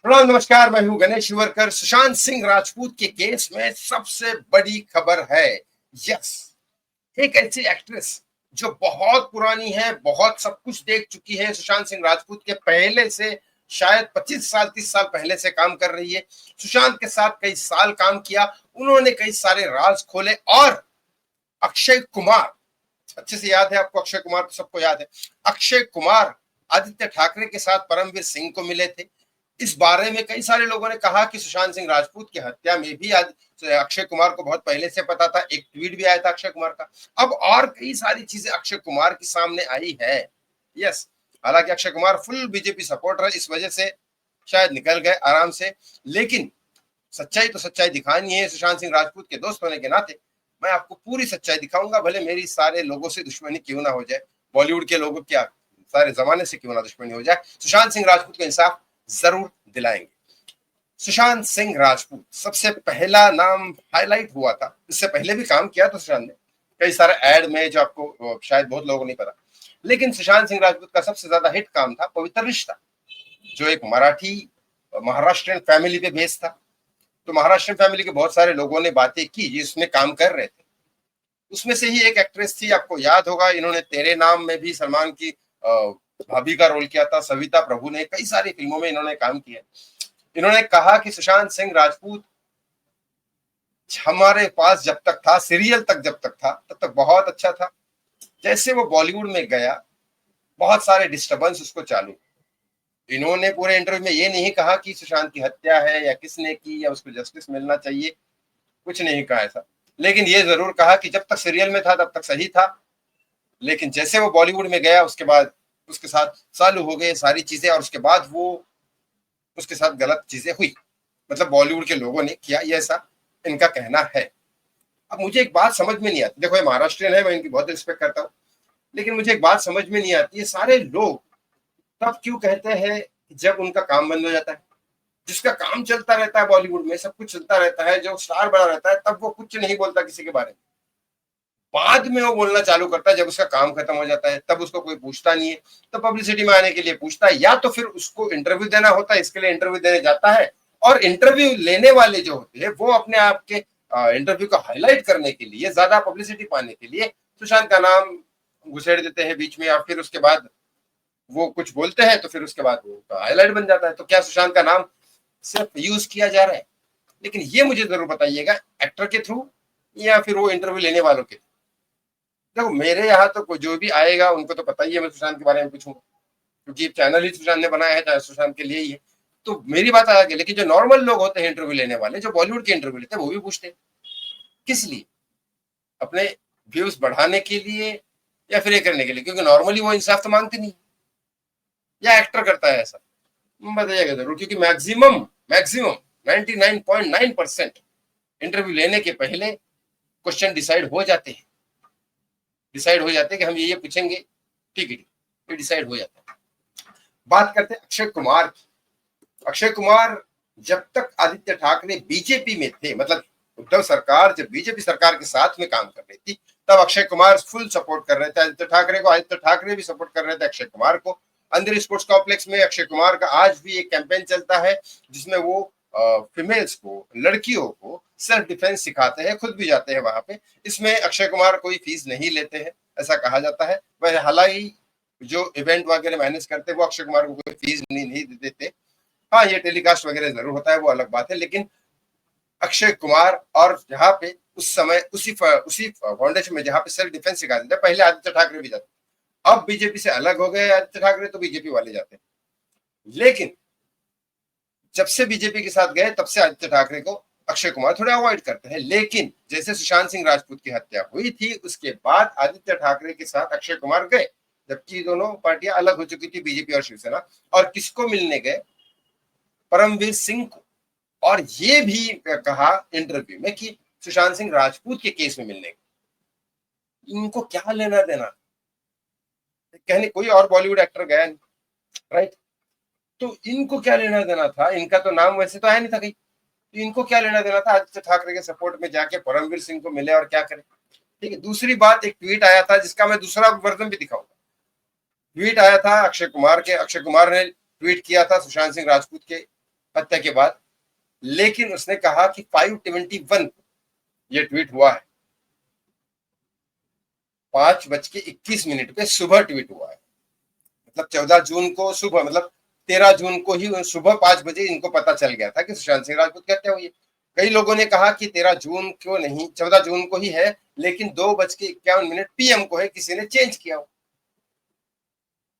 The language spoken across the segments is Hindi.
प्रणाम, नमस्कार। मैं हूं गणेश शिवरकर। सुशांत सिंह राजपूत के केस में सबसे बड़ी खबर है, यस, एक ऐसी एक्ट्रेस जो बहुत पुरानी है, बहुत सब कुछ देख चुकी है, सुशांत सिंह राजपूत के पहले से, शायद 25 साल 30 साल पहले से काम कर रही है। सुशांत के साथ कई साल काम किया, उन्होंने कई सारे राज खोले। और अक्षय कुमार, अच्छे से याद है आपको, अक्षय कुमार तो सबको याद है। अक्षय कुमार आदित्य ठाकरे के साथ परमवीर सिंह को मिले थे। इस बारे में कई सारे लोगों ने कहा कि सुशांत सिंह राजपूत की हत्या में भी आज अक्षय कुमार को बहुत पहले से पता था। एक ट्वीट भी आया था अक्षय कुमार का। अब और कई सारी चीजें अक्षय कुमार के सामने आई है। यस, हालांकि Akshay Kumar full BJP supporter है, इस वजह से शायद निकल गए आराम से। लेकिन सच्चाई तो सच्चाई दिखानी है। सुशांत सिंह राजपूत के दोस्त होने के नाते मैं आपको पूरी सच्चाई दिखाऊंगा, भले मेरी सारे लोगों से दुश्मनी क्यों ना हो जाए, बॉलीवुड के लोगों क्या सारे जमाने से क्यों ना दुश्मनी हो जाए, सुशांत सिंह राजपूत को इंसाफ जरूर दिलाएंगे। सुशांत सिंह राजपूत सबसे पहला नाम हाईलाइट हुआ था, इससे पहले भी काम किया था सुशांत ने कई सारे एड में, जो आपको शायद बहुत लोगों को नहीं पता। लेकिन सुशांत सिंह राजपूत का सबसे ज्यादा हिट काम था पवित्र रिश्ता, जो एक मराठी महाराष्ट्रियन फैमिली पे बेस्ड था। तो महाराष्ट्र फैमिली के बहुत सारे लोगों ने बातें की जिसमें काम कर रहे थे। उसमें से ही एक एक्ट्रेस थी, आपको याद होगा, इन्होंने तेरे नाम में भी सलमान की भाभी का रोल किया था। सविता प्रभु ने कई सारी फिल्मों में इन्होंने काम किया। इन्होंने कहा कि सुशांत सिंह राजपूत हमारे पास जब तक था, सीरियल तक जब तक था, तब तक बहुत अच्छा था। जैसे वो बॉलीवुड में गया, बहुत सारे डिस्टर्बेंस उसको चालू। इन्होंने पूरे इंटरव्यू में ये नहीं कहा कि सुशांत की हत्या है या किसने की या उसको जस्टिस मिलना चाहिए, कुछ नहीं कहा ऐसा। लेकिन ये जरूर कहा कि जब तक सीरियल में था तब तक सही था, लेकिन जैसे वो बॉलीवुड में गया उसके बाद उसके साथ चालू हो गए सारी चीजें, और उसके बाद वो उसके साथ गलत चीजें हुई। मतलब बॉलीवुड के लोगों ने किया, ये ऐसा इनका कहना है। अब मुझे एक बात समझ में नहीं आती, देखो ये महाराष्ट्रियन है, मैं इनकी बहुत रिस्पेक्ट करता हूँ, लेकिन मुझे एक बात समझ में नहीं आती, ये सारे लोग तब क्यों कहते हैं जब उनका काम बंद हो जाता है। जिसका काम चलता रहता है बॉलीवुड में, सब कुछ चलता रहता है, जो स्टार बना रहता है, तब वो कुछ नहीं बोलता किसी के बारे में। बाद में वो बोलना चालू करता है जब उसका काम खत्म हो जाता है, तब उसको कोई पूछता नहीं है। तो पब्लिसिटी में आने के लिए पूछता है, या तो फिर उसको इंटरव्यू देना होता है, इसके लिए इंटरव्यू देने जाता है। और इंटरव्यू लेने वाले जो होते हैं वो अपने आप के इंटरव्यू को हाईलाइट करने के लिए, ज्यादा पब्लिसिटी पाने के लिए सुशांत का नाम घुसेड़ देते हैं बीच में, या फिर उसके बाद वो कुछ बोलते हैं तो फिर उसके बाद वो हाईलाइट बन जाता है। तो क्या सुशांत का नाम सिर्फ यूज किया जा रहा है? लेकिन ये मुझे जरूर बताइएगा, एक्टर के थ्रू या फिर वो इंटरव्यू लेने वालों के। देखो मेरे यहाँ तो जो भी आएगा उनको तो पता ही है मैं सुशांत के बारे में पूछूंगा, क्योंकि चैनल ही सुशांत ने बनाया है, चाहे सुशांत के लिए ही है। तो मेरी बात आ गई। लेकिन जो नॉर्मल लोग होते हैं इंटरव्यू लेने वाले, जो बॉलीवुड के इंटरव्यू लेते हैं, वो भी पूछते हैं। किस लिए? अपने व्यूज बढ़ाने के लिए या फिर ये करने के लिए? क्योंकि नॉर्मली वो इंसाफ तो मांगते नहीं, या एक्टर करता है ऐसा? बताइएगा जरूर, क्योंकि मैक्सिमम मैक्सिमम 99.9% इंटरव्यू लेने के पहले क्वेश्चन डिसाइड हो जाते हैं कि हम ये पूछेंगे, ठीक है, ये डिसाइड हो जाता है। बात करते हैं अक्षय कुमार की। अक्षय कुमार जब तक आदित्य ठाकरे बीजेपी में थे, मतलब उद्धव सरकार जब बीजेपी सरकार के साथ में काम कर रही थी, तब अक्षय कुमार फुल सपोर्ट कर रहे थे आदित्य ठाकरे को, आदित्य ठाकरे भी सपोर्ट कर रहे थे अक्षय कुमार को। अंधेरी स्पोर्ट्स कॉम्प्लेक्स में अक्षय कुमार का आज भी एक कैंपेन चलता है जिसमें वो फीमेल्स को, लड़कियों को सेल्फ डिफेंस सिखाते हैं, खुद भी जाते हैं वहां पे। इसमें अक्षय कुमार कोई फीस नहीं लेते हैं, ऐसा कहा जाता है। वह हालांकि जो इवेंट वगैरह मैनेज करते हैं वो अक्षय कुमार को कोई फीस नहीं देते। हाँ, ये टेलीकास्ट वगैरह जरूर होता है, वो अलग बात है। लेकिन अक्षय कुमार, और जहाँ पे उस समय उसी फाउंडेशन में जहाँ पे सेल्फ डिफेंस सिखाते थे, पहले आदित्य ठाकरे भी जाते, अब बीजेपी से अलग हो गए आदित्य ठाकरे, तो बीजेपी वाले जाते हैं। लेकिन जब से बीजेपी के साथ गए तब से आदित्य ठाकरे को अक्षय कुमार थोड़ा अवॉइड करते हैं। लेकिन जैसे सुशांत सिंह राजपूत की हत्या हुई थी, उसके बाद आदित्य ठाकरे के साथ अक्षय कुमार गए, जबकि दोनों पार्टियां अलग हो चुकी थी, बीजेपी और शिवसेना। और किसको मिलने गए? परमवीर सिंह को। और ये भी कहा इंटरव्यू में कि सुशांत सिंह राजपूत के केस में मिलने गए। इनको क्या लेना देना? कहने कोई और बॉलीवुड एक्टर गया नहीं, राइट? तो इनको क्या लेना देना था? इनका तो नाम वैसे तो आया नहीं था कहीं, तो इनको क्या लेना देना था आदित्य ठाकरे के सपोर्ट में जाके परमवीर सिंह को मिले और क्या करें? ठीक है। दूसरी बात, एक ट्वीट आया था जिसका मैं दूसरा वर्जन भी दिखाऊंगा। ट्वीट आया था अक्षय कुमार ने ट्वीट किया था सुशांत सिंह राजपूत के हत्या के बाद, लेकिन उसने कहा कि 5:21 ये ट्वीट हुआ है, 5:21 पे सुबह ट्वीट हुआ है। मतलब 14 जून को सुबह, मतलब 13 जून को ही सुबह 5 बजे इनको पता चल गया था कि सुशांत सिंह राजपूत की हत्या हुई है। कई लोगों ने कहा कि 13 जून को नहीं, 14 जून को ही है, लेकिन 2:51 पीएम को है, किसी ने चेंज किया हो।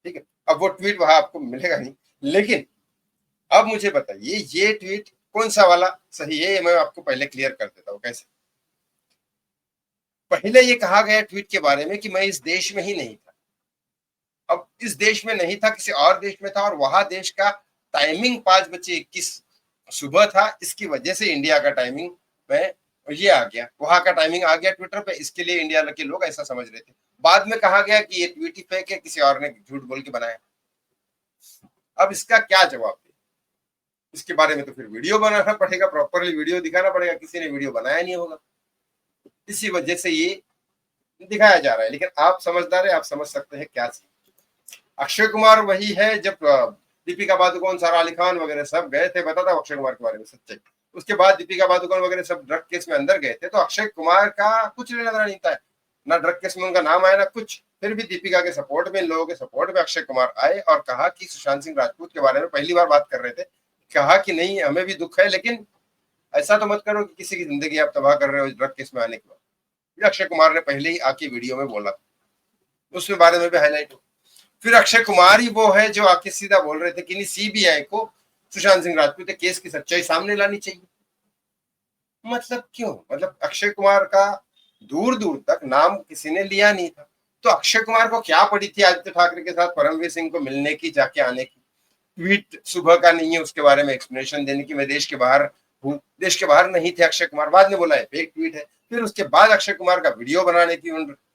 ठीक है, अब वो ट्वीट वहां आपको मिलेगा नहीं, लेकिन अब मुझे बताइए ये ट्वीट कौन सा वाला सही है, मैं आपको पहले क्लियर कर देता हूँ कैसे। पहले ये कहा गया ट्वीट के बारे में कि मैं इस देश में ही नहीं था। अब इस देश में नहीं था, किसी और देश में था, और वहां देश का टाइमिंग 5:21 सुबह था, इसकी वजह से इंडिया का टाइमिंग में ये आ गया, वहां का टाइमिंग आ गया ट्विटर पे, इसके लिए इंडिया के लोग ऐसा समझ रहे थे। बाद में कहा गया कि ये ट्वीट ही फेक है, किसी और ने झूठ बोल के बनाया। अब इसका क्या जवाब दे, इसके बारे में तो फिर वीडियो बनाना पड़ेगा, प्रॉपरली वीडियो दिखाना पड़ेगा, किसी ने वीडियो बनाया नहीं होगा, इसी वजह से ये दिखाया जा रहा है। लेकिन आप समझदार है, आप समझ सकते हैं क्या चीज। अक्षय कुमार वही है, जब दीपिका पादुकोण, सारा अली खान वगैरह सब गए थे, बताता हूँ अक्षय कुमार के बारे में सच्चाई। उसके बाद दीपिका पादुकोण वगैरह सब ड्रग केस में अंदर गए थे, तो अक्षय कुमार का कुछ लेना देना नहीं था, ना ड्रग केस में उनका नाम आया ना कुछ। फिर भी दीपिका के सपोर्ट में, इन लोगों के सपोर्ट में अक्षय कुमार आए और कहा कि सुशांत सिंह राजपूत के बारे में पहली बार बात कर रहे थे, कहा कि नहीं हमें भी दुख है, लेकिन ऐसा तो मत करो कि किसी की जिंदगी आप तबाह कर रहे हो ड्रग केस में आने के बाद। अक्षय कुमार ने पहले ही आके वीडियो में बोला, उसके बारे में भी हाईलाइट हो। फिर अक्षय कुमार ही वो है जो आके सीधा बोल रहे थे कि नहीं, सीबीआई को सुशांत सिंह राजपूत के केस की सच्चाई सामने लानी चाहिए। मतलब क्यों, मतलब अक्षय कुमार का दूर दूर तक नाम किसी ने लिया नहीं था, तो अक्षय कुमार को क्या पड़ी थी आदित्य ठाकरे के साथ परमवीर सिंह को मिलने की, जाके आने की। ट्वीट सुबह का नहीं है, उसके बारे में एक्सप्लेनेशन देने की, मैं देश के बाहर हूँ, देश के बाहर नहीं थे अक्षय कुमार, बाद में बोला है फेक ट्वीट है। फिर उसके बाद अक्षय कुमार का वीडियो बनाने की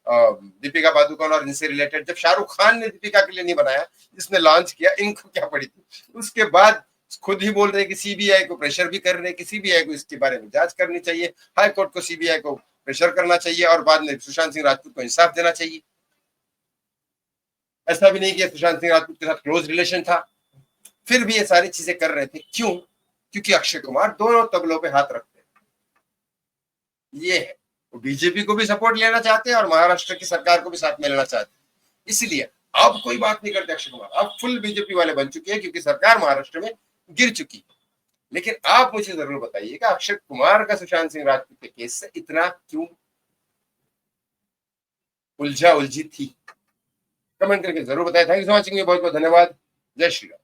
दीपिका पादुकोण और इनसे रिलेटेड, जब शाहरुख खान ने दीपिका के लिए नहीं बनाया, जिसने लॉन्च किया, इनको क्या पड़ी थी। उसके बाद खुद ही बोल रहे कि सीबीआई को प्रेशर भी कर रहे कि सीबीआई को इसके बारे में जांच करनी चाहिए, हाई कोर्ट को सीबीआई को प्रेशर करना चाहिए, और बाद में सुशांत सिंह राजपूत को इंसाफ देना चाहिए। ऐसा भी नहीं कि सुशांत सिंह राजपूत के साथ क्लोज रिलेशन था, फिर भी ये सारी चीजें कर रहे थे। क्यों? क्योंकि अक्षय कुमार दोनों तबलों पे हाथ रखते हैं। ये है, वो बीजेपी को भी सपोर्ट लेना चाहते हैं और महाराष्ट्र की सरकार को भी साथ में लेना चाहते हैं। इसलिए अब कोई बात नहीं करते अक्षय कुमार, अब फुल बीजेपी वाले बन चुके हैं, क्योंकि सरकार महाराष्ट्र में गिर चुकी है। लेकिन आप मुझे जरूर बताइएगा, अक्षय कुमार का सुशांत सिंह राजपूत के केस से इतना क्यों उलझा उलझी थी? कमेंट करके जरूर बताएं। थैंक यू फॉर वॉचिंग, बहुत बहुत धन्यवाद। जय श्री राम।